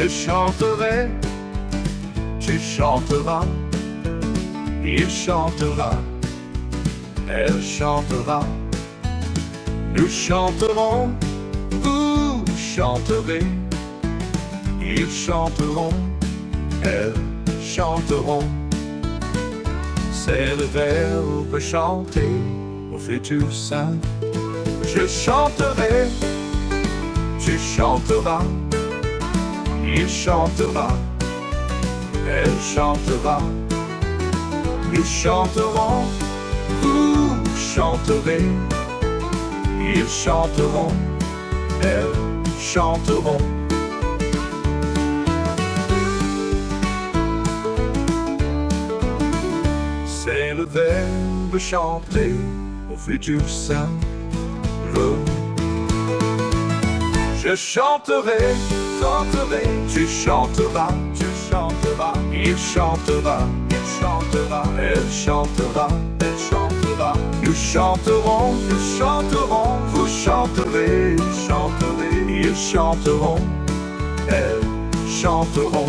Je chanterai, tu chanteras, il chantera, elle chantera. Nous chanterons, vous chanterez, ils chanteront, elles chanteront. C'est le verbe chanter au futur simple. Je chanterai, tu chanteras, il chantera, elle chantera. Nous chanterons, vous chanterez, ils chanteront, elles chanteront. C'est le verbe chanter au futur simple. Je chanterai, chanterai, tu chanteras, tu chanteras, il chantera, il chantera, elle chantera, elle chantera. Nous chanterons, vous chanterez, ils chanteront, elles chanteront.